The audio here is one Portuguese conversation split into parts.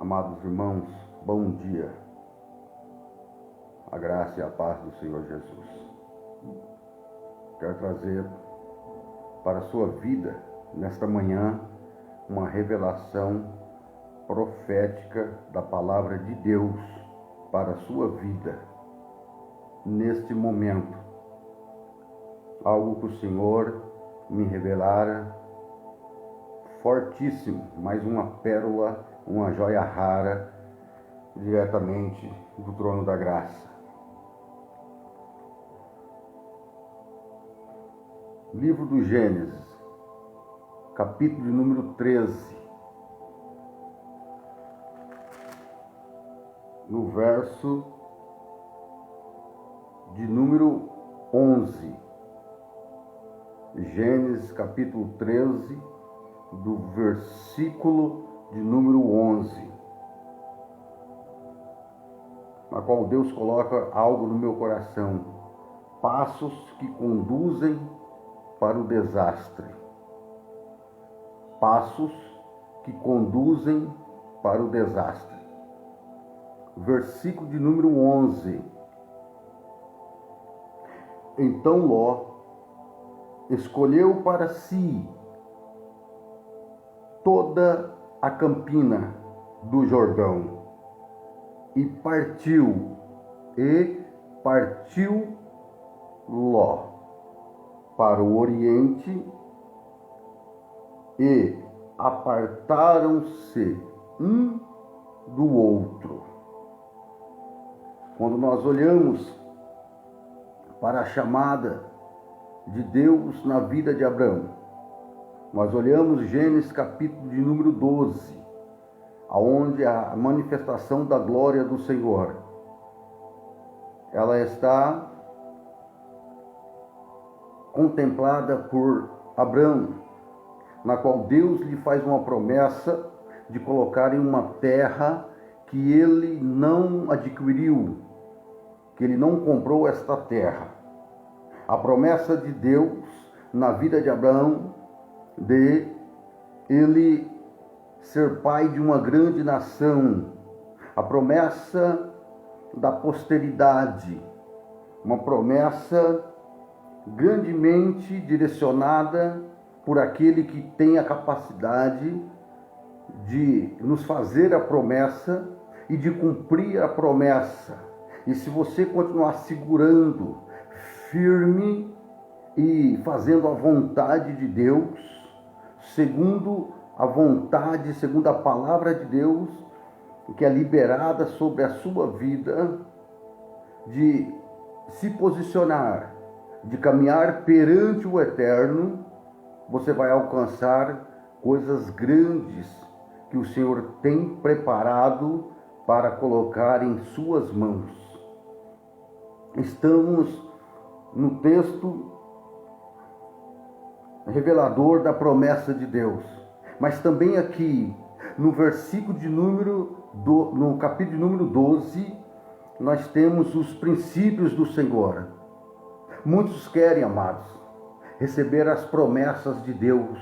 Amados irmãos, bom dia. A graça e a paz do Senhor Jesus. Quero trazer para a sua vida, nesta manhã, uma revelação profética da palavra de Deus para a sua vida, neste momento. Algo que o Senhor me revelara fortíssimo, mais uma pérola, uma joia rara, diretamente do trono da graça. Livro do Gênesis, capítulo de número 13, no verso de número 11. Gênesis, capítulo 13, do versículo de número 11, na qual Deus coloca algo no meu coração: passos que conduzem para o desastre. Passos que conduzem para o desastre. Versículo de número 11. Então Ló escolheu para si toda a campina do Jordão e partiu Ló para o oriente, e apartaram-se um do outro. Quando nós olhamos para a chamada de Deus na vida de Abraão, nós olhamos Gênesis capítulo de número 12, aonde a manifestação da glória do Senhor, ela está contemplada por Abraão, na qual Deus lhe faz uma promessa de colocar em uma terra que ele não adquiriu, que ele não comprou esta terra. A promessa de Deus na vida de Abraão, de ele ser pai de uma grande nação, a promessa da posteridade, uma promessa grandemente direcionada por aquele que tem a capacidade de nos fazer a promessa e de cumprir a promessa. E se você continuar segurando firme e fazendo a vontade de Deus, segundo a vontade, segundo a palavra de Deus, que é liberada sobre a sua vida, de se posicionar, de caminhar perante o Eterno, você vai alcançar coisas grandes que o Senhor tem preparado para colocar em suas mãos. Estamos no texto revelador da promessa de Deus, mas também aqui no versículo de no capítulo de número 12, nós temos os princípios do Senhor. Muitos querem, amados, receber as promessas de Deus,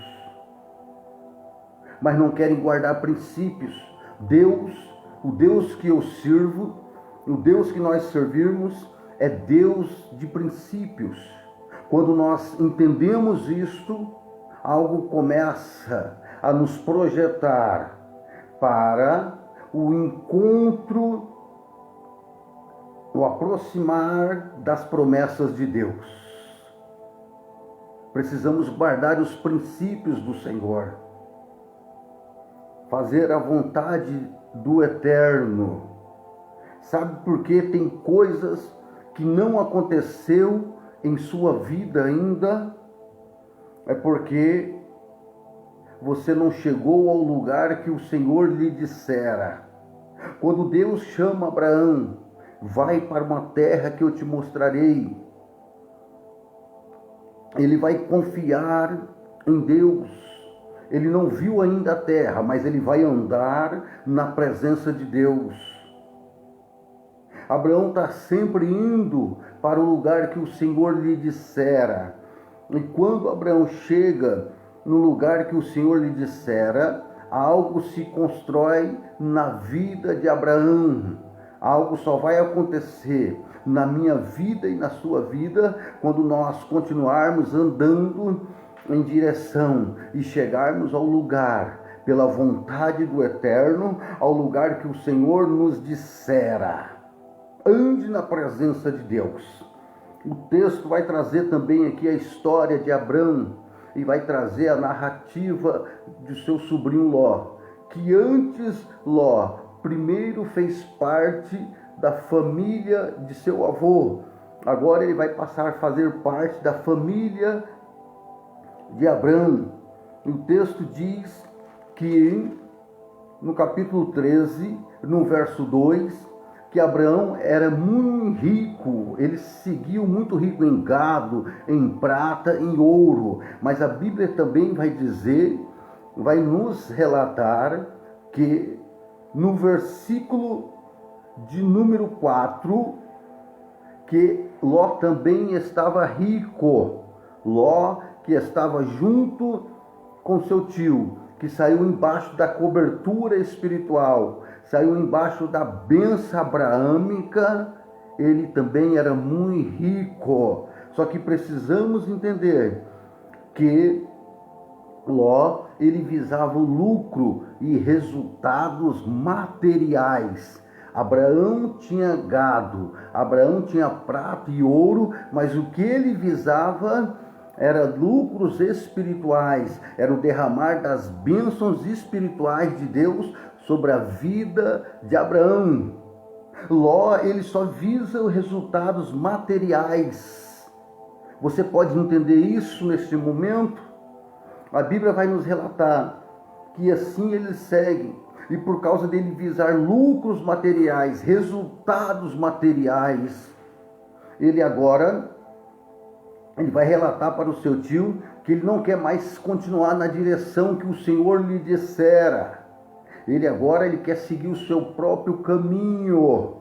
mas não querem guardar princípios. O Deus que eu sirvo, o Deus que nós servimos, é Deus de princípios. Quando nós entendemos isto, algo começa a nos projetar para o encontro, o aproximar das promessas de Deus. Precisamos guardar os princípios do Senhor, fazer a vontade do Eterno. Sabe por que tem coisas que não aconteceu em sua vida ainda? É porque você não chegou ao lugar que o Senhor lhe dissera. Quando Deus chama Abraão: vai para uma terra que eu te mostrarei, ele vai confiar em Deus. Ele não viu ainda a terra, mas ele vai andar na presença de Deus. Abraão está sempre indo para o lugar que o Senhor lhe dissera. E quando Abraão chega no lugar que o Senhor lhe dissera, algo se constrói na vida de Abraão. Algo só vai acontecer na minha vida e na sua vida quando nós continuarmos andando em direção e chegarmos ao lugar, pela vontade do Eterno, ao lugar que o Senhor nos dissera. Ande na presença de Deus. O texto vai trazer também aqui a história de Abrão e vai trazer a narrativa de seu sobrinho Ló, que antes Ló primeiro fez parte da família de seu avô. Agora ele vai passar a fazer parte da família de Abrão. O texto diz que no capítulo 13, no verso 2, que Abraão era muito rico, ele seguiu muito rico em gado, em prata, em ouro. Mas a Bíblia também vai dizer, vai nos relatar que no versículo de número 4, que Ló também estava rico. Ló, que estava junto com seu tio, que saiu embaixo da cobertura espiritual, saiu embaixo da bênção abraâmica, ele também era muito rico. Só que precisamos entender que Ló, ele visava o lucro e resultados materiais. Abraão tinha gado, Abraão tinha prata e ouro, mas o que ele visava era lucros espirituais, era o derramar das bênçãos espirituais de Deus sobre a vida de Abraão. Ló, ele só visa os resultados materiais. Você pode entender isso neste momento? A Bíblia vai nos relatar que assim eles seguem, e por causa dele visar lucros materiais, resultados materiais, ele vai relatar para o seu tio que ele não quer mais continuar na direção que o Senhor lhe dissera. Ele quer seguir o seu próprio caminho.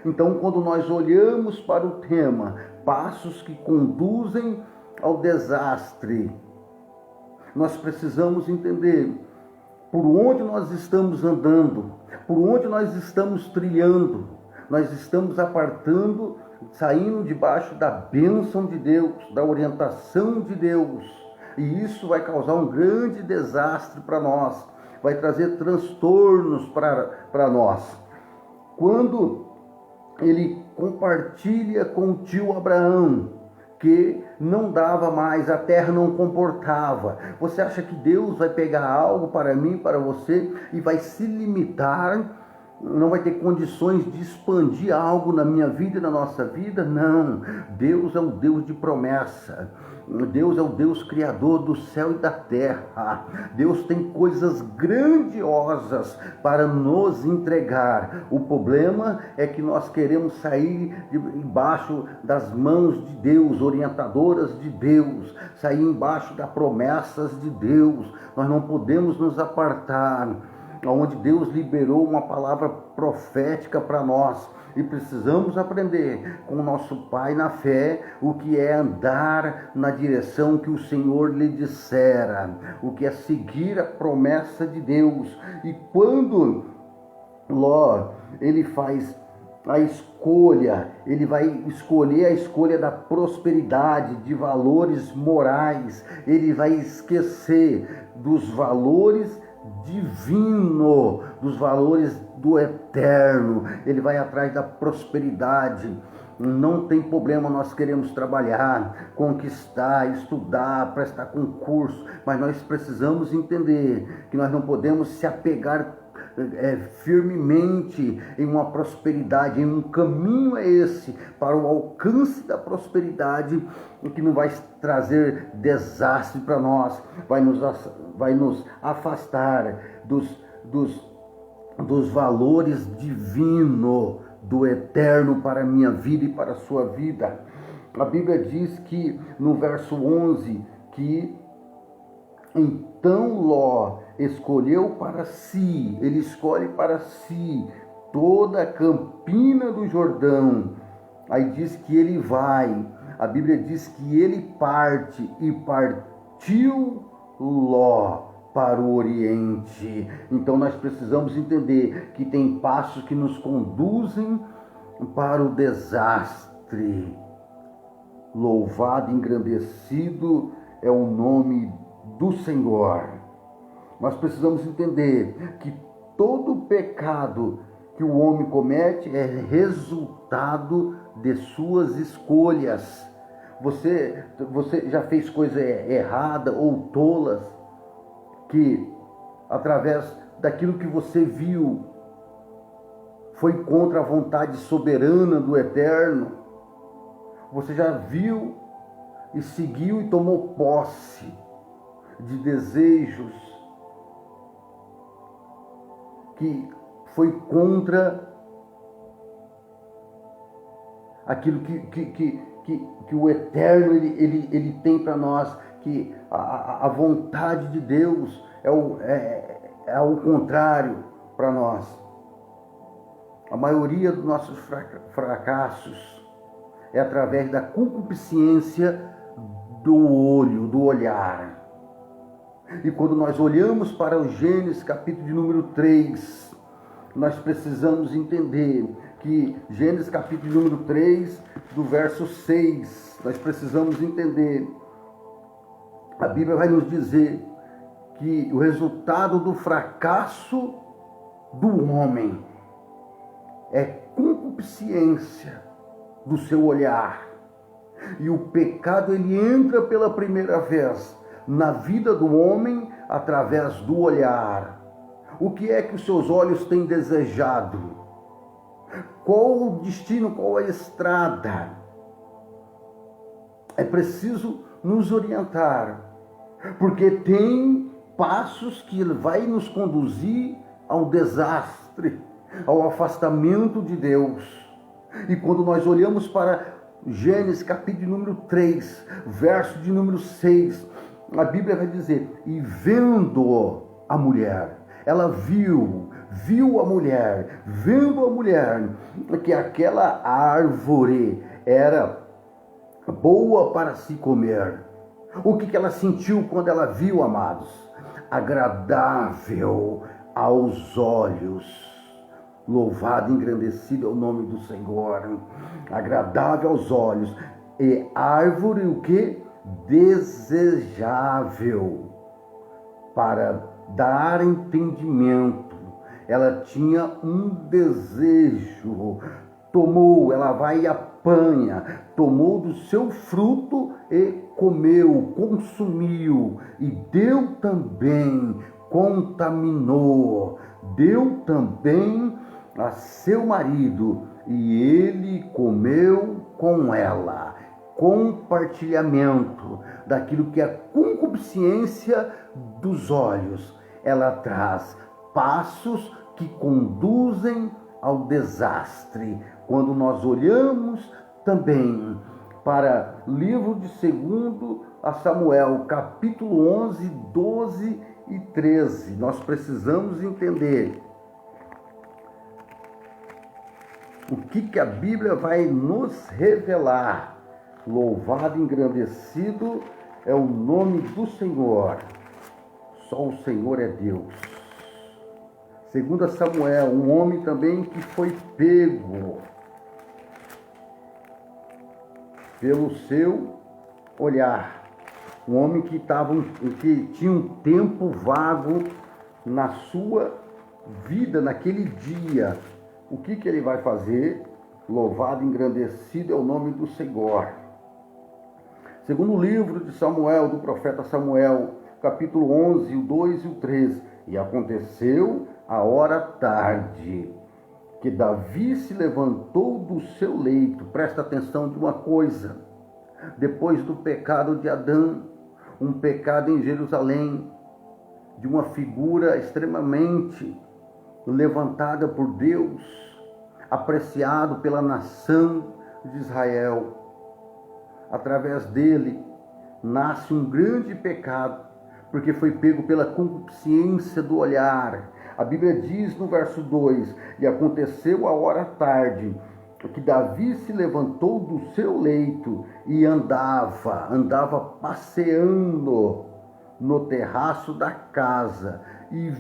Então, quando nós olhamos para o tema, passos que conduzem ao desastre, nós precisamos entender por onde nós estamos andando, por onde nós estamos trilhando. Nós estamos apartando, saindo debaixo da bênção de Deus, da orientação de Deus. E isso vai causar um grande desastre para nós, vai trazer transtornos para nós. Quando ele compartilha com o tio Abraão, que não dava mais, a terra não comportava. Você acha que Deus vai pegar algo para mim, para você, e vai se limitar, não vai ter condições de expandir algo na minha vida e na nossa vida? Não. Deus é um Deus de promessa. Deus é o Deus criador do céu e da terra. Deus tem coisas grandiosas para nos entregar. O problema é que nós queremos sair embaixo das mãos de Deus, orientadoras de Deus, sair embaixo das promessas de Deus. Nós não podemos nos apartar onde Deus liberou uma palavra profética para nós. E precisamos aprender com o nosso Pai na fé o que é andar na direção que o Senhor lhe dissera, o que é seguir a promessa de Deus. E quando Ló, ele faz a escolha, ele vai escolher a escolha da prosperidade, de valores morais, ele vai esquecer dos valores divino, dos valores do eterno. Ele vai atrás da prosperidade. Não tem problema, nós queremos trabalhar, conquistar, estudar, prestar concurso, mas nós precisamos entender que nós não podemos se apegar firmemente em uma prosperidade, em um caminho esse para o alcance da prosperidade, que não vai trazer desastre para nós, vai nos afastar dos valores divinos, do eterno para a minha vida e para a sua vida. A Bíblia diz que no verso 11, que então Ló escolheu para si, ele escolhe para si toda a campina do Jordão. Aí diz que ele vai, a Bíblia diz que ele parte, e partiu Ló para o Oriente. Então nós precisamos entender que tem passos que nos conduzem para o desastre. Louvado e engrandecido é o nome do Senhor. Nós precisamos entender que todo pecado que o homem comete é resultado de suas escolhas. Você já fez coisa errada ou tolas que, através daquilo que você viu, foi contra a vontade soberana do Eterno? Você já viu e seguiu e tomou posse de desejos que foi contra aquilo que o Eterno ele tem para nós, que a vontade de Deus é ao contrário para nós. A maioria dos nossos fracassos é através da concupiscência do olho, do olhar. E quando nós olhamos para o Gênesis capítulo de número 3, nós precisamos entender que Gênesis capítulo de número 3, do verso 6, nós precisamos entender, a Bíblia vai nos dizer que o resultado do fracasso do homem é concupiscência do seu olhar. E o pecado ele entra pela primeira vez na vida do homem através do olhar. O que é que os seus olhos têm desejado? Qual o destino, qual a estrada? É preciso nos orientar, porque tem passos que vai nos conduzir ao desastre, ao afastamento de Deus. E quando nós olhamos para Gênesis capítulo número 3, verso de número 6, a Bíblia vai dizer: e vendo a mulher, ela viu a mulher, vendo a mulher, que aquela árvore era boa para se comer. O que ela sentiu quando ela viu, amados? Agradável aos olhos. Louvado e engrandecido é o nome do Senhor. Agradável aos olhos. E árvore o que? Desejável para dar entendimento. Ela tinha um desejo. Tomou, ela vai e apanha. Tomou do seu fruto e comeu, consumiu. E deu também, contaminou. Deu também a seu marido, e ele comeu com ela. Compartilhamento daquilo que é a concupiscência dos olhos. Ela traz passos que conduzem ao desastre. Quando nós olhamos também para o livro de 2 Samuel, capítulo 11, 12 e 13, nós precisamos entender o que a Bíblia vai nos revelar. Louvado e engrandecido é o nome do Senhor. Só o Senhor é Deus. 2 Samuel, um homem também que foi pego pelo seu olhar. Um homem que tinha um tempo vago na sua vida, naquele dia. O que ele vai fazer? Louvado e engrandecido é o nome do Senhor. Segundo o livro de Samuel, do profeta Samuel, capítulo 11, o 2 e o 3. E aconteceu a hora tarde, que Davi se levantou do seu leito. Presta atenção de uma coisa. Depois do pecado de Adão, um pecado em Jerusalém, de uma figura extremamente levantada por Deus, apreciado pela nação de Israel. Através dele nasce um grande pecado, porque foi pego pela concupiscência do olhar. A Bíblia diz no verso 2: e aconteceu a hora tarde, que Davi se levantou do seu leito e andava passeando no terraço da casa e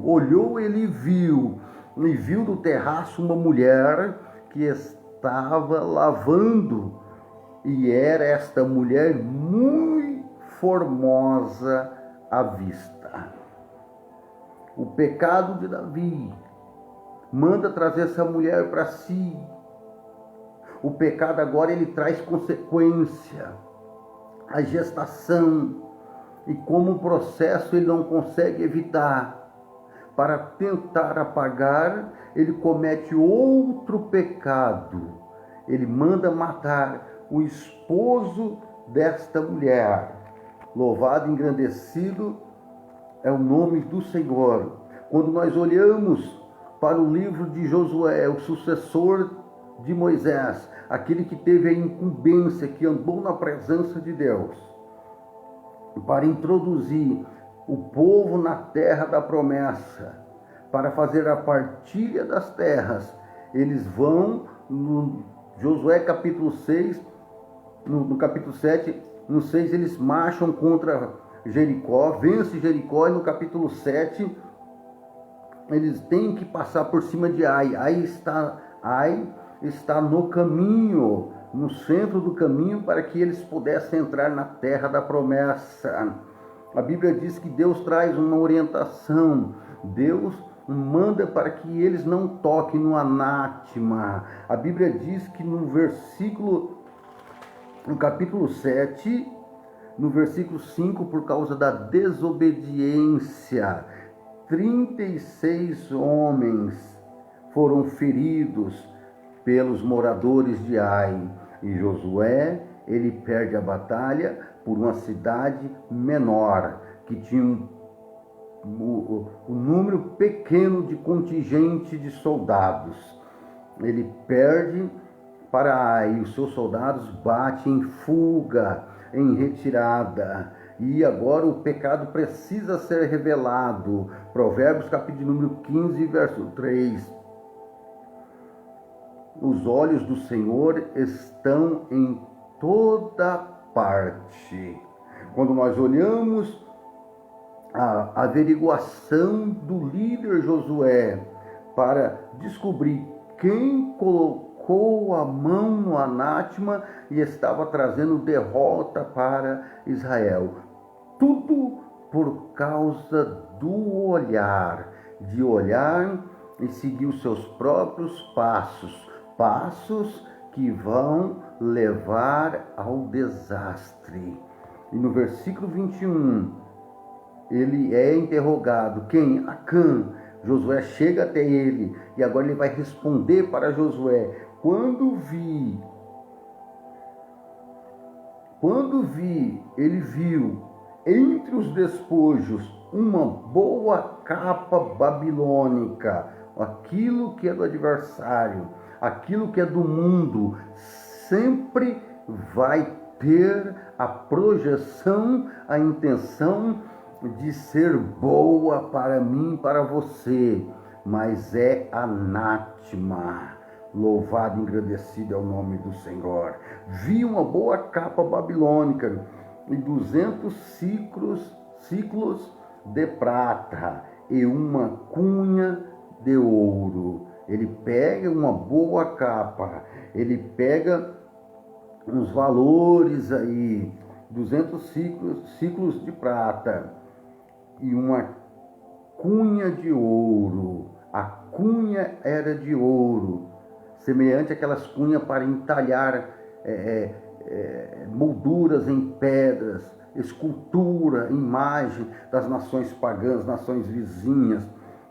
olhou ele e viu no terraço uma mulher que estava lavando, e era esta mulher muito formosa à vista. O pecado de Davi manda trazer essa mulher para si. O pecado agora ele traz consequência, a gestação, e como um processo ele não consegue evitar. Para tentar apagar, ele comete outro pecado. Ele manda matar o esposo desta mulher. Louvado e engrandecido é o nome do Senhor. Quando nós olhamos para o livro de Josué, o sucessor de Moisés, aquele que teve a incumbência, que andou na presença de Deus, para introduzir o povo na terra da promessa, para fazer a partilha das terras, eles vão no Josué capítulo 6, no capítulo 7, no 6 eles marcham contra Jericó, vence Jericó, e no capítulo 7 eles têm que passar por cima de Ai. Ai está no caminho, no centro do caminho, para que eles pudessem entrar na terra da promessa. A Bíblia diz que Deus traz uma orientação, Deus manda para que eles não toquem no anátema. A Bíblia diz que no capítulo 7, no versículo 5, por causa da desobediência, 36 homens foram feridos pelos moradores de Ai. E Josué, ele perde a batalha por uma cidade menor, que tinha um número pequeno de contingente de soldados. Ele perde para Ai, os seus soldados batem em fuga, em retirada. E agora o pecado precisa ser revelado. Provérbios capítulo número 15, verso 3. Os olhos do Senhor estão em toda parte. Quando nós olhamos a averiguação do líder Josué para descobrir quem colocou a mão no anátema e estava trazendo derrota para Israel, tudo por causa do olhar, de olhar e seguir os seus próprios passos que vão levar ao desastre. E no versículo 21, ele é interrogado. Quem? Acã. Josué chega até ele e agora ele vai responder para Josué: ele viu entre os despojos uma boa capa babilônica, aquilo que é do adversário, aquilo que é do mundo, sempre vai ter a projeção, a intenção de ser boa para mim, para você, mas é anátema. Louvado e engrandecido é o nome do Senhor. Vi uma boa capa babilônica e 200 ciclos de prata e uma cunha de ouro. Ele pega uma boa capa, ele pega uns valores aí, 200 ciclos de prata e uma cunha de ouro. A cunha era de ouro, semelhante àquelas cunhas para entalhar molduras em pedras, escultura, imagem das nações pagãs, nações vizinhas,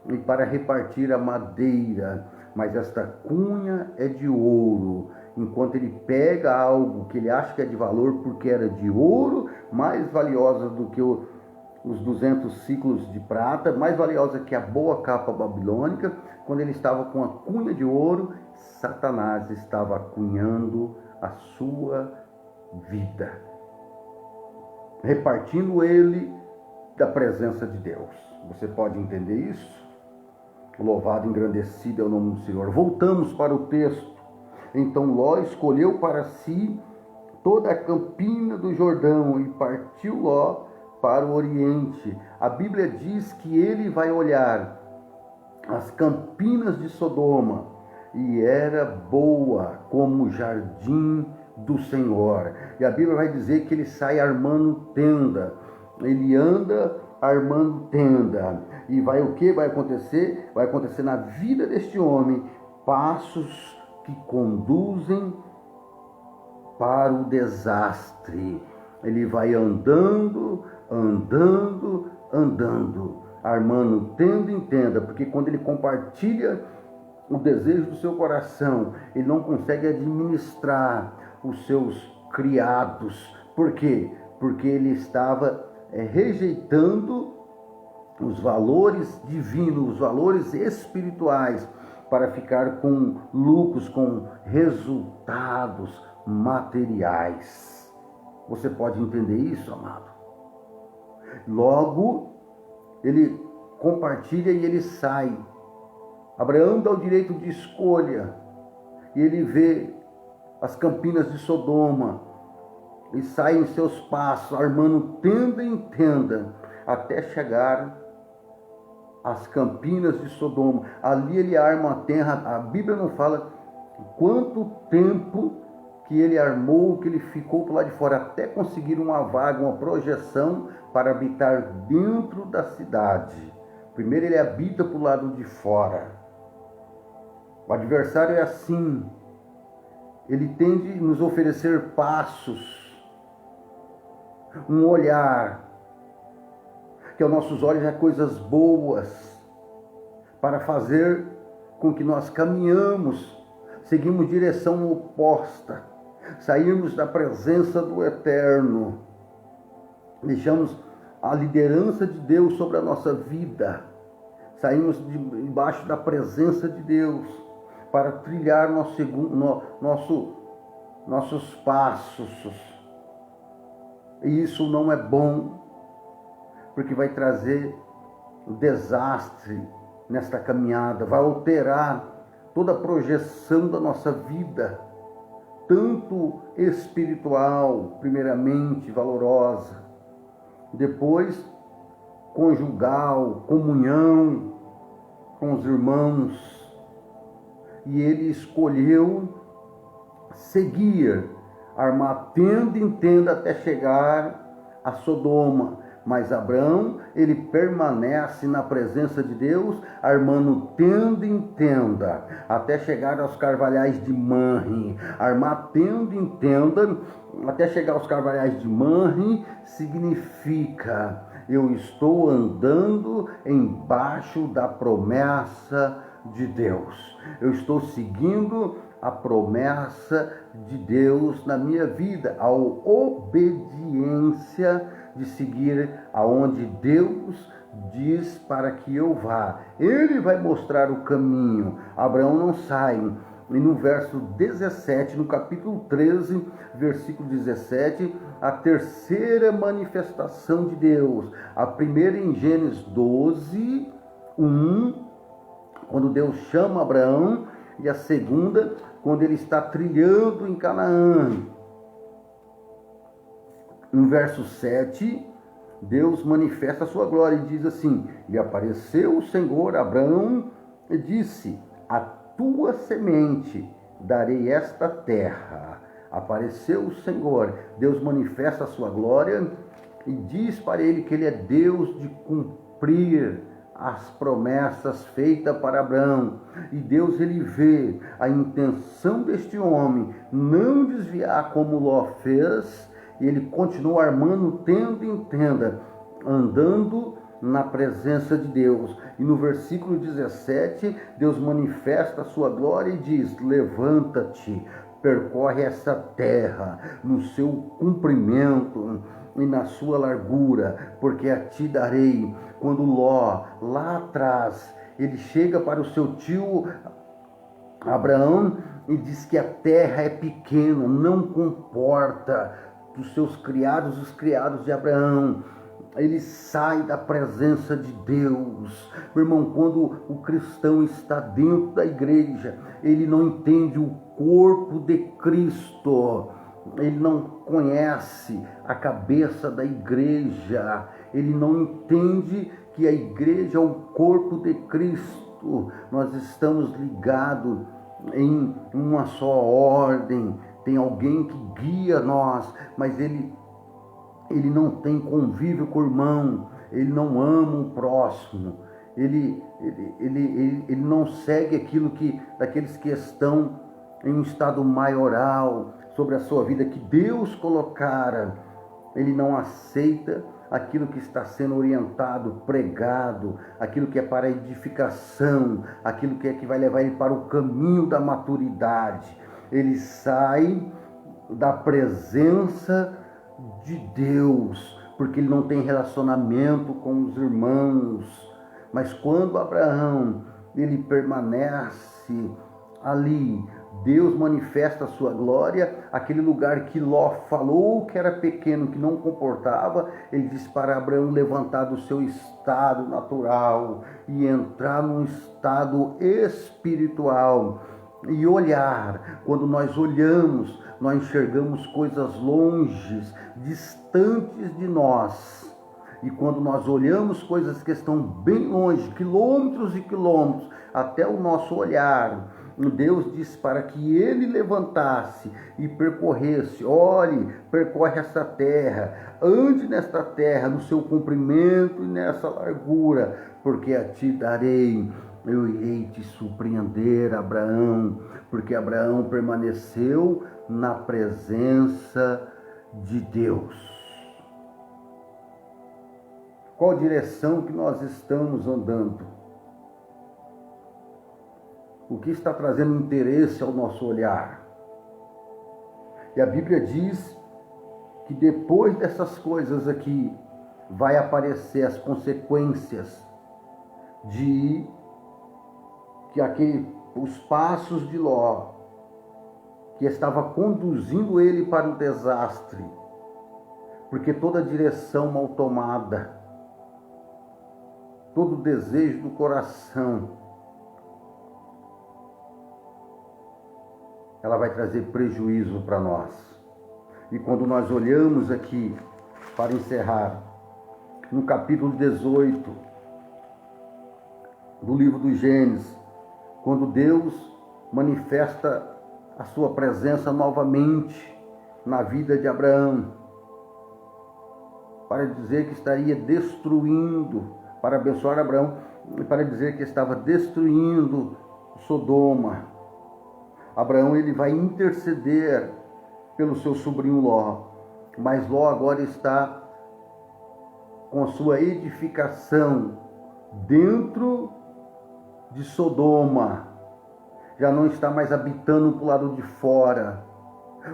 e para repartir a madeira. Mas esta cunha é de ouro. Enquanto ele pega algo que ele acha que é de valor porque era de ouro, mais valiosa do que os 200 ciclos de prata, mais valiosa que a boa capa babilônica, quando ele estava com a cunha de ouro, Satanás estava cunhando a sua vida, repartindo ele da presença de Deus. Você pode entender isso? Louvado e engrandecido é o nome do Senhor. Voltamos para o texto. Então Ló escolheu para si toda a campina do Jordão e partiu Ló para o Oriente. A Bíblia diz que ele vai olhar as campinas de Sodoma, e era boa como o jardim do Senhor. E a Bíblia vai dizer que ele sai armando tenda. Ele anda armando tenda. E vai o que vai acontecer? Vai acontecer na vida deste homem passos que conduzem para o desastre. Ele vai andando, armando tenda em tenda, porque quando ele compartilha o desejo do seu coração, ele não consegue administrar os seus criados. Por quê? Porque ele estava rejeitando os valores divinos, os valores espirituais, para ficar com lucros, com resultados materiais. Você pode entender isso, amado? Logo, ele compartilha e ele sai. Abraão dá o direito de escolha, e ele vê as campinas de Sodoma, e sai em seus passos, armando tenda em tenda, até chegar às campinas de Sodoma. Ali ele arma a terra. A Bíblia não fala quanto tempo que ele armou, que ele ficou por lá de fora, até conseguir uma vaga, uma projeção para habitar dentro da cidade. Primeiro ele habita para o lado de fora. O adversário é assim. Ele tende a nos oferecer passos, um olhar, que aos nossos olhos é coisas boas, para fazer com que nós caminhamos, seguimos direção oposta, sairmos da presença do Eterno, deixamos a liderança de Deus sobre a nossa vida, saímos debaixo da presença de Deus, para trilhar nossos passos. E isso não é bom, porque vai trazer o desastre nesta caminhada, vai alterar toda a projeção da nossa vida, tanto espiritual, primeiramente valorosa, depois conjugal, comunhão com os irmãos. E ele escolheu seguir, armar tenda em tenda até chegar a Sodoma. Mas Abraão, ele permanece na presença de Deus, armando tenda em tenda, até chegar aos carvalhais de Manre. Armar tenda em tenda, até chegar aos carvalhais de Manre, significa: eu estou andando embaixo da promessa de Deus. Eu estou seguindo a promessa de Deus na minha vida, a obediência de seguir aonde Deus diz para que eu vá. Ele vai mostrar o caminho. Abraão não sai. E no verso 17, no capítulo 13, versículo 17, a terceira manifestação de Deus. A primeira em Gênesis 12, 1, quando Deus chama Abraão, e a segunda, quando ele está trilhando em Canaã. No verso 7, Deus manifesta a sua glória e diz assim: e apareceu o Senhor a Abraão e disse: a tua semente darei esta terra. Apareceu o Senhor, Deus manifesta a sua glória e diz para ele que ele é Deus de cumprir as promessas feitas para Abraão. E Deus, ele vê a intenção deste homem não desviar como Ló fez, e ele continua armando tenda em tenda, andando na presença de Deus. E no versículo 17, Deus manifesta a sua glória e diz: levanta-te, percorre essa terra no seu comprimento e na sua largura, porque a ti darei. Quando Ló, lá atrás, ele chega para o seu tio Abraão e diz que a terra é pequena, não comporta os seus criados, os criados de Abraão. Ele sai da presença de Deus. Meu irmão, quando o cristão está dentro da igreja, ele não entende o corpo de Cristo. ele não conhece a cabeça da igreja, ele não entende que a igreja é o corpo de Cristo. Nós estamos ligados em uma só ordem, tem alguém que guia nós, mas ele não tem convívio com o irmão, ele não ama o próximo, ele não segue aquilo daqueles que estão em um estado maioral sobre a sua vida, que Deus colocara. Ele não aceita aquilo que está sendo orientado, pregado, aquilo que é para edificação, aquilo que vai levar ele para o caminho da maturidade. Ele sai da presença de Deus, porque ele não tem relacionamento com os irmãos. Mas quando Abraão, ele permanece ali, Deus manifesta a sua glória, aquele lugar que Ló falou que era pequeno, que não comportava, ele diz para Abraão levantar do seu estado natural e entrar num estado espiritual e olhar. Quando nós olhamos, nós enxergamos coisas longes, distantes de nós. E quando nós olhamos coisas que estão bem longe, quilômetros e quilômetros, até o nosso olhar, Deus disse para que ele levantasse e percorresse. Olhe, percorre essa terra, ande nesta terra, no seu comprimento e nessa largura, porque a ti darei. Eu irei te surpreender, Abraão, porque Abraão permaneceu na presença de Deus. Qual direção que nós estamos andando? O que está trazendo interesse ao nosso olhar? E a Bíblia diz que depois dessas coisas aqui, vai aparecer as consequências de que os passos de Ló, que estava conduzindo ele para o desastre, porque toda direção mal tomada, todo desejo do coração, ela vai trazer prejuízo para nós. E quando nós olhamos aqui, para encerrar, no capítulo 18 do livro do Gênesis, quando Deus manifesta a sua presença novamente na vida de Abraão, para dizer que estaria destruindo, para abençoar Abraão, e para dizer que estava destruindo Sodoma. Abraão, ele vai interceder pelo seu sobrinho Ló, mas Ló agora está com sua edificação dentro de Sodoma, já não está mais habitando para o lado de fora.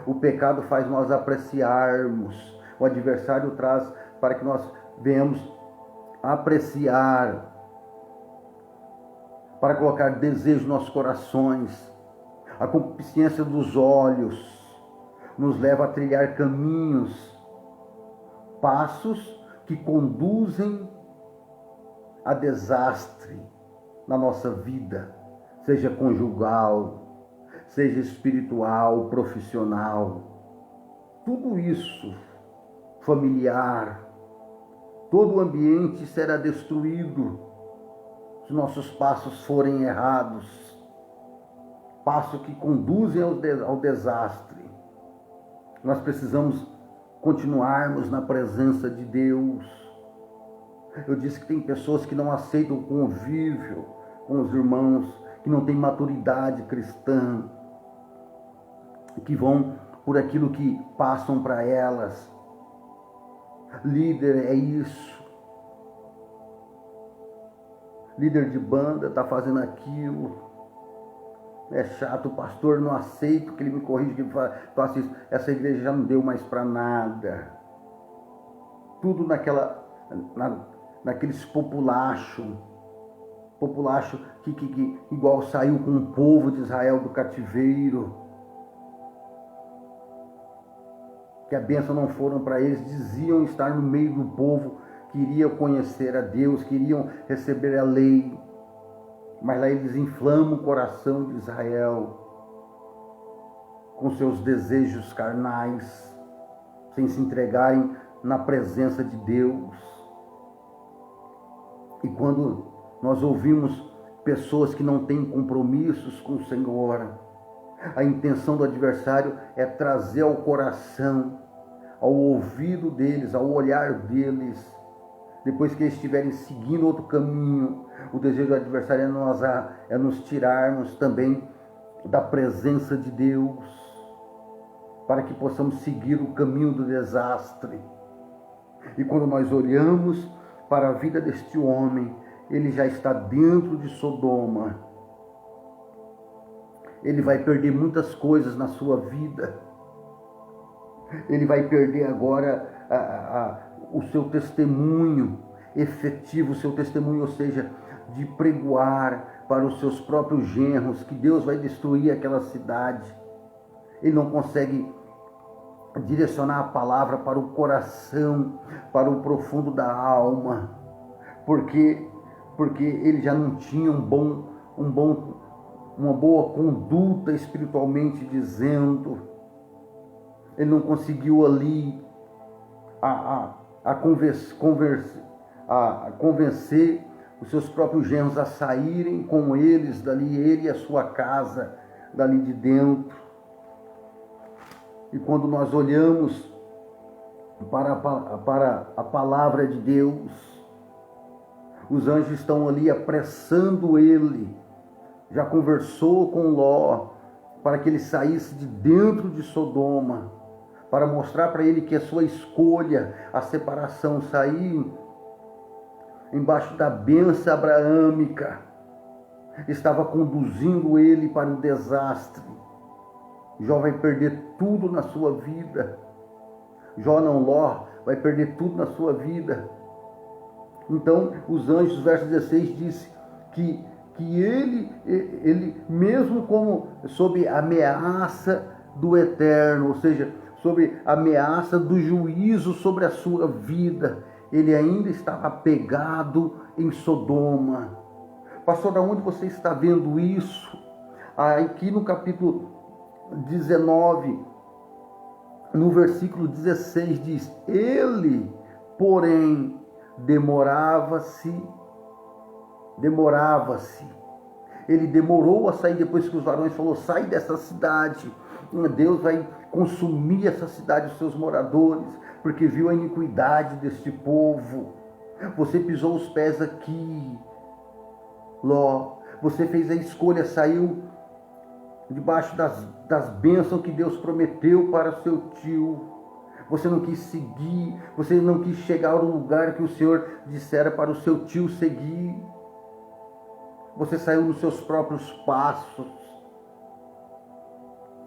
O pecado faz nós apreciarmos, o adversário traz para que nós venhamos apreciar, para colocar desejo nos nossos corações. A concupiscência dos olhos nos leva a trilhar caminhos, passos que conduzem a desastre na nossa vida, seja conjugal, seja espiritual, profissional, tudo isso, familiar, todo o ambiente será destruído se nossos passos forem errados, passos que conduzem ao desastre. Nós precisamos continuarmos na presença de Deus. Eu disse que tem pessoas que não aceitam o convívio com os irmãos, que não têm maturidade cristã, que vão por aquilo que passam para elas. Líder é isso. Líder de banda está fazendo aquilo. É chato, o pastor não aceita que ele me corrige, que ele fala, faça isso. Essa igreja já não deu mais para nada. Tudo naqueles populacho que igual saiu com o povo de Israel do cativeiro, que a bênção não foram para eles, diziam estar no meio do povo, queriam conhecer a Deus, queriam receber a lei, mas lá eles inflamam o coração de Israel. com seus desejos carnais, sem se entregarem na presença de Deus. E quando nós ouvimos pessoas que não têm compromissos com o Senhor, a intenção do adversário é trazer ao coração, ao ouvido deles, ao olhar deles, depois que eles estiverem seguindo outro caminho, o desejo do adversário é nos tirarmos também da presença de Deus, para que possamos seguir o caminho do desastre. E quando nós olhamos para a vida deste homem, ele já está dentro de Sodoma. Ele vai perder muitas coisas na sua vida. Ele vai perder agora o seu testemunho efetivo, o seu testemunho, ou seja, de pregoar para os seus próprios genros que Deus vai destruir aquela cidade. Ele não consegue direcionar a palavra para o coração, para o profundo da alma, porque ele já não tinha uma boa conduta espiritualmente dizendo. Ele não conseguiu ali convencer os seus próprios genros a saírem com eles dali, ele e a sua casa dali de dentro. E quando nós olhamos para a palavra de Deus, os anjos estão ali apressando ele. Já conversou com Ló para que ele saísse de dentro de Sodoma, para mostrar para ele que a sua escolha, a separação, sair embaixo da bênção abraâmica, estava conduzindo ele para o desastre. Jó vai perder tudo na sua vida. Jó não, Ló vai perder tudo na sua vida. Então, os anjos, verso 16, diz que ele mesmo como sob ameaça do eterno, ou seja, sob ameaça do juízo sobre a sua vida, ele ainda estava apegado em Sodoma. Pastor, aonde você está vendo isso? Aqui no capítulo 19, no versículo 16 diz: ele, porém, demorava-se. Ele demorou a sair depois que os varões falaram: sai dessa cidade. Deus vai consumir essa cidade, os seus moradores, porque viu a iniquidade deste povo. Você pisou os pés aqui, Ló. Você fez a escolha, saiu debaixo das bênçãos que Deus prometeu para o seu tio. Você não quis seguir, você não quis chegar ao lugar que o Senhor dissera para o seu tio seguir. Você saiu nos seus próprios passos.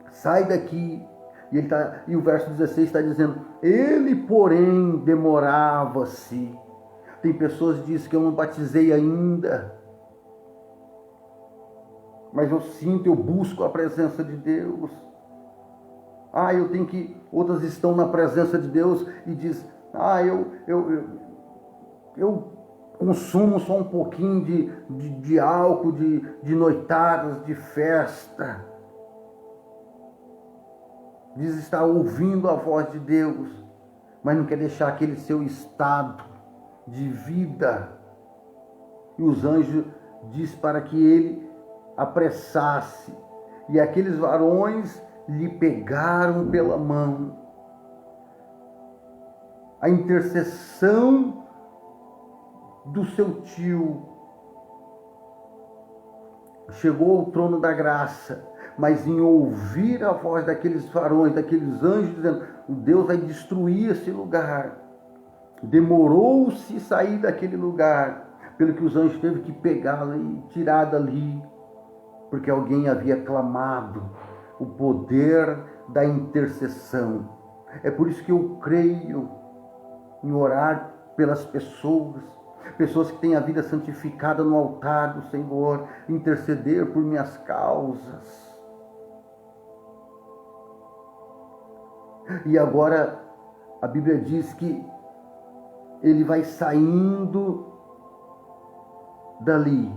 Sai daqui. E o verso 16 está dizendo: ele, porém, demorava-se. Tem pessoas que dizem que eu não batizei ainda, mas eu sinto, eu busco a presença de Deus. Eu tenho que... Outras estão na presença de Deus e diz: eu consumo só um pouquinho de álcool, de noitadas, de festa. Diz estar ouvindo a voz de Deus, mas não quer deixar aquele seu estado de vida. E os anjos diz para que ele apressasse. E aqueles varões lhe pegaram pela mão. A intercessão do seu tio chegou ao trono da graça, mas em ouvir a voz daqueles varões, daqueles anjos, dizendo: o Deus vai destruir esse lugar. Demorou-se sair daquele lugar, pelo que os anjos teve que pegá-la e tirar dali, porque alguém havia clamado o poder da intercessão. É por isso que eu creio em orar pelas pessoas que têm a vida santificada no altar do Senhor, interceder por minhas causas. E agora a Bíblia diz que ele vai saindo dali.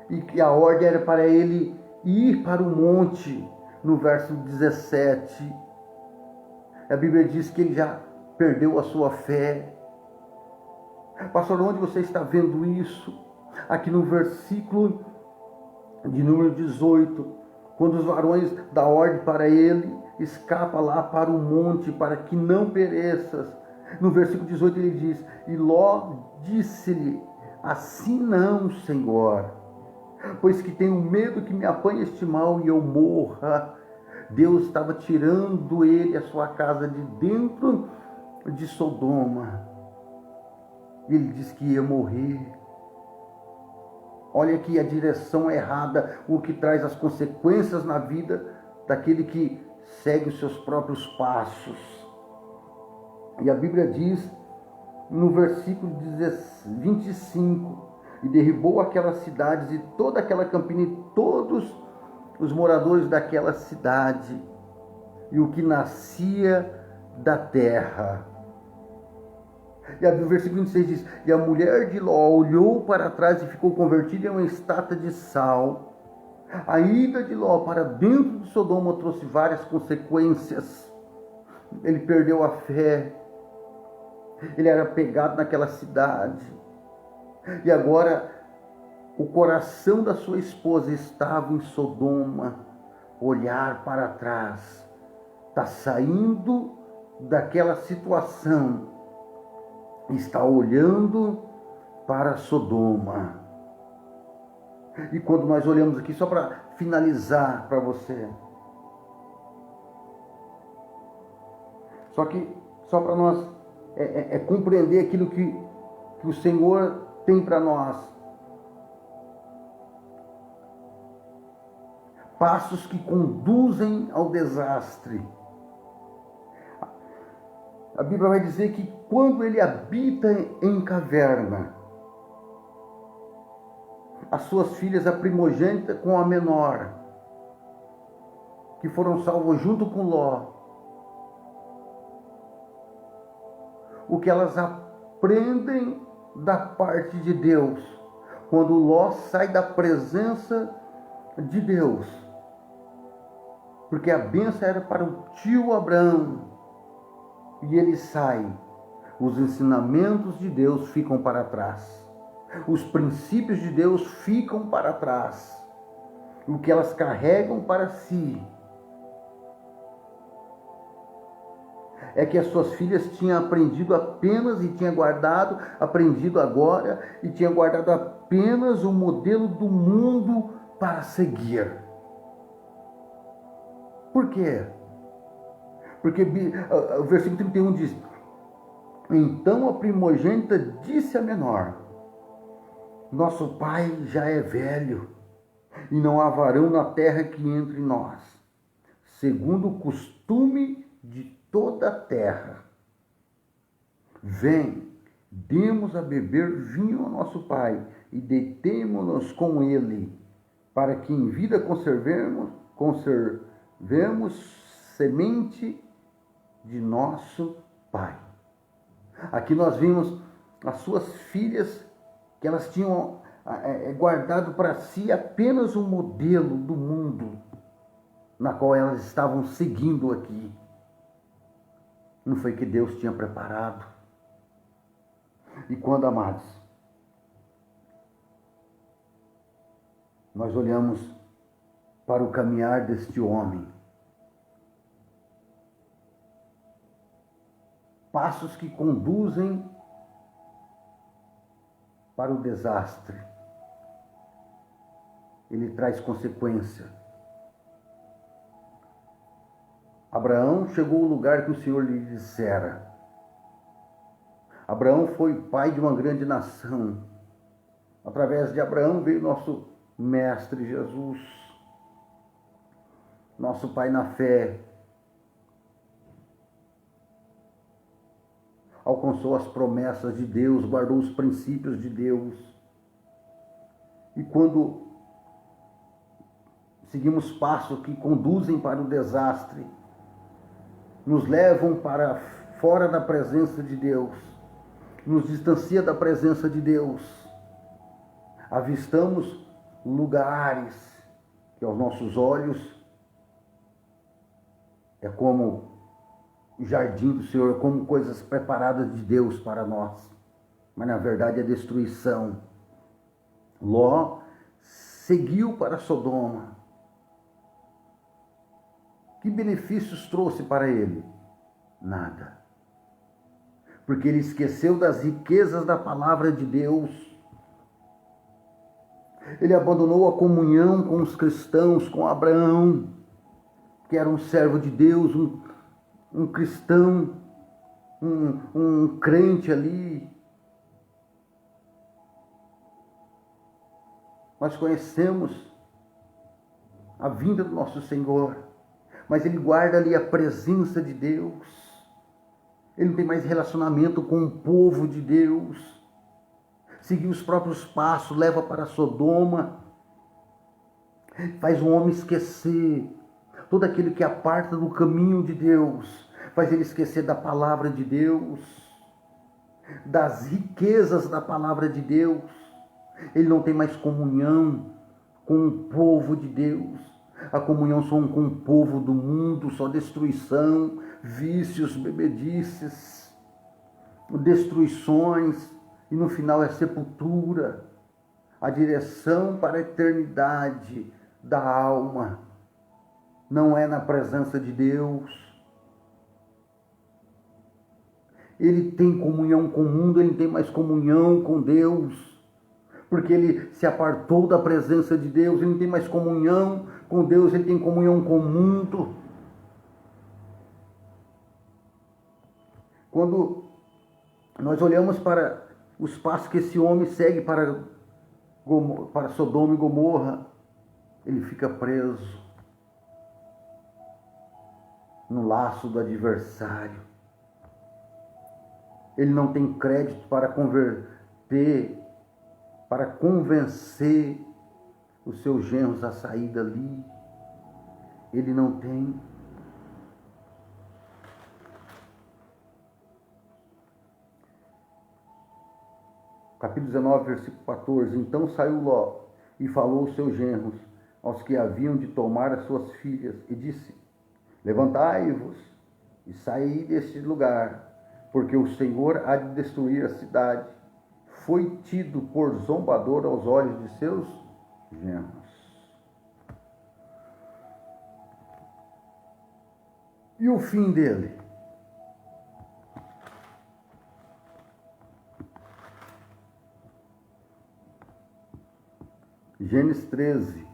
E que a ordem era para ele e ir para o monte, no verso 17. A Bíblia diz que ele já perdeu a sua fé. Pastor, onde você está vendo isso? Aqui no versículo de número 18, quando os varões dão ordem para ele, escapa lá para o monte, para que não pereças. No versículo 18 ele diz: e Ló disse-lhe: assim não, Senhor, pois que tenho medo que me apanhe este mal e eu morra. Deus estava tirando ele, a sua casa, de dentro de Sodoma. Ele disse que ia morrer. Olha aqui a direção errada, o que traz as consequências na vida daquele que segue os seus próprios passos. E a Bíblia diz, no versículo 25, e derribou aquelas cidades e toda aquela campina e todos os moradores daquela cidade e o que nascia da terra. E o versículo 26 diz: e a mulher de Ló olhou para trás e ficou convertida em uma estátua de sal. A ida de Ló para dentro de Sodoma trouxe várias consequências. Ele perdeu a fé, ele era apegado naquela cidade, e agora o coração da sua esposa estava em Sodoma. Olhar para trás, está saindo daquela situação, está olhando para Sodoma. E quando nós olhamos aqui, só para finalizar para você, só para nós compreender aquilo que o Senhor tem para nós. Passos que conduzem ao desastre. A Bíblia vai dizer que quando ele habita em caverna, as suas filhas, a primogênita com a menor, que foram salvas junto com Ló, o que elas aprendem da parte de Deus, quando Ló sai da presença de Deus, porque a bênção era para o tio Abraão, e ele sai, os ensinamentos de Deus ficam para trás, os princípios de Deus ficam para trás, o que elas carregam para si é que as suas filhas tinham aprendido apenas e tinham aprendido agora e tinham guardado apenas o modelo do mundo para seguir. Por quê? Porque o versículo 31 diz: então a primogênita disse à menor: nosso pai já é velho, e não há varão na terra que entre nós, segundo o costume de toda a terra. Vem, demos a beber vinho ao nosso pai, e deitemo-nos com ele, para que em vida conservemos semente de nosso pai. Aqui nós vimos as suas filhas, que elas tinham guardado para si apenas um modelo do mundo, na qual elas estavam seguindo aqui. Não foi que Deus tinha preparado. E quando, amados, nós olhamos para o caminhar deste homem, passos que conduzem para o desastre, ele traz consequência. Abraão chegou ao lugar que o Senhor lhe dissera. Abraão foi pai de uma grande nação. Através de Abraão veio nosso Mestre Jesus, nosso Pai na fé. Alcançou as promessas de Deus, guardou os princípios de Deus. E quando seguimos passos que conduzem para o desastre, nos levam para fora da presença de Deus, nos distancia da presença de Deus, avistamos lugares que aos nossos olhos é como o jardim do Senhor, é como coisas preparadas de Deus para nós, mas na verdade é destruição. Ló seguiu para Sodoma. Que benefícios trouxe para ele? Nada. Porque ele esqueceu das riquezas da palavra de Deus. Ele abandonou a comunhão com os cristãos, com Abraão, que era um servo de Deus, um cristão, um crente ali. Nós conhecemos a vinda do nosso Senhor, mas ele guarda ali a presença de Deus. Ele não tem mais relacionamento com o povo de Deus. Seguir os próprios passos, leva para Sodoma. Faz o homem esquecer todo aquele que aparta do caminho de Deus. Faz ele esquecer da palavra de Deus, das riquezas da palavra de Deus. Ele não tem mais comunhão com o povo de Deus. A comunhão só com o povo do mundo, só destruição, vícios, bebedices, destruições, e no final é sepultura, a direção para a eternidade da alma. Não é na presença de Deus. Ele tem comunhão com o mundo, ele não tem mais comunhão com Deus, porque ele se apartou da presença de Deus, ele não tem mais comunhão com Deus, ele tem comunhão com o mundo. Quando nós olhamos para os passos que esse homem segue para Sodoma e Gomorra, ele fica preso no laço do adversário. Ele não tem crédito para converter, para convencer os seus genros a sair dali. Ele não tem. Capítulo 19, versículo 14. Então saiu Ló e falou aos seus genros, aos que haviam de tomar as suas filhas, e disse: levantai-vos e saí deste lugar, porque o Senhor há de destruir a cidade. Foi tido por zombador aos olhos de seus genros. E o fim dele? Gênesis 13.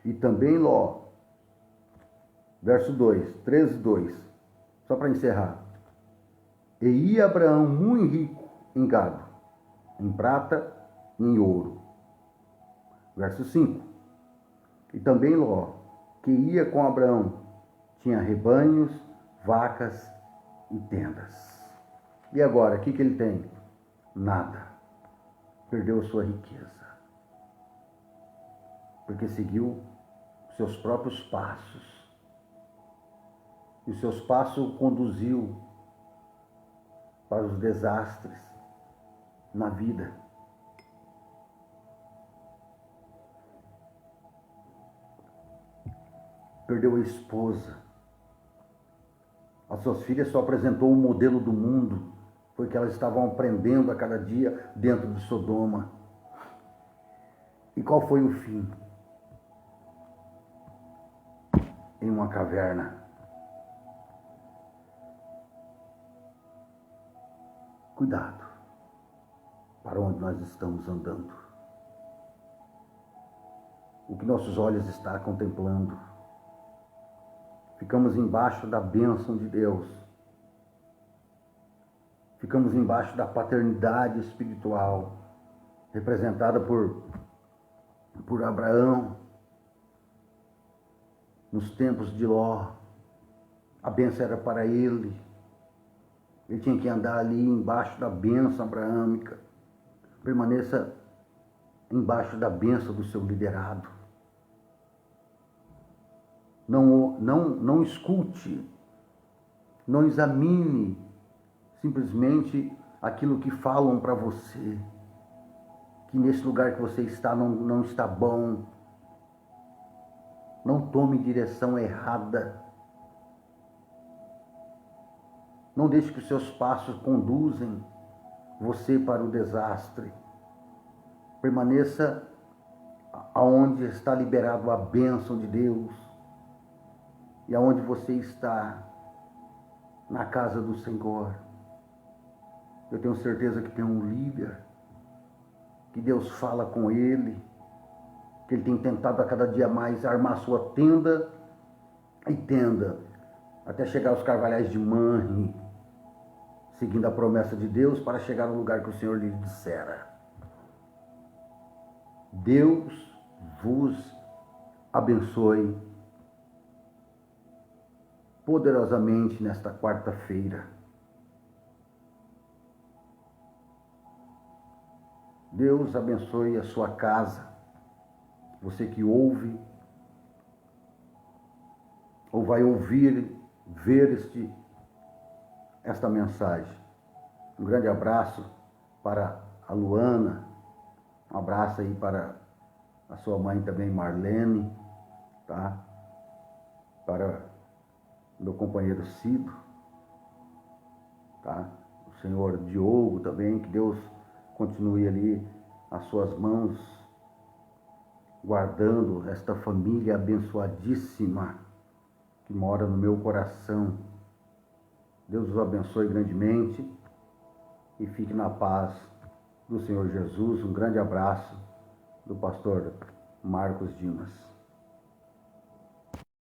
E também Ló, verso 2, 13, 2, só para encerrar. E ia Abraão muito rico em gado, em prata e em ouro. Verso 5. E também Ló, que ia com Abraão, tinha rebanhos, vacas e tendas. E agora, o que ele tem? Nada. Perdeu sua riqueza. Porque seguiu seus próprios passos. E os seus passos o conduziu para os desastres na vida. Perdeu a esposa. As suas filhas só apresentou o modelo do mundo, porque elas estavam aprendendo a cada dia dentro de Sodoma. E qual foi o fim? Em uma caverna. Cuidado para onde nós estamos andando. O que nossos olhos estão contemplando. Ficamos embaixo da bênção de Deus. Ficamos embaixo da paternidade espiritual, representada por Abraão, nos tempos de Ló. A bênção era para ele. Ele tinha que andar ali embaixo da bênção abraâmica. Permaneça embaixo da bênção do seu liderado. Não escute, não examine simplesmente aquilo que falam para você. que nesse lugar que você está não está bom. Não tome direção errada. Não deixe que os seus passos conduzem você para o desastre. Permaneça aonde está liberado a bênção de Deus e aonde você está, na casa do Senhor. Eu tenho certeza que tem um líder, que Deus fala com ele, que ele tem tentado a cada dia mais armar sua tenda e tenda, até chegar aos carvalhais de Manre, seguindo a promessa de Deus para chegar no lugar que o Senhor lhe dissera. Deus vos abençoe poderosamente nesta quarta-feira. Deus abençoe a sua casa, você que ouve ou vai ouvir, ver esta mensagem. Um grande abraço para a Luana, um abraço aí para a sua mãe também, Marlene, tá? Para meu companheiro Cido, tá? O senhor Diogo também, que Deus continue ali as suas mãos, guardando esta família abençoadíssima que mora no meu coração. Deus os abençoe grandemente e fique na paz do Senhor Jesus. Um grande abraço do pastor Marcos Dimas.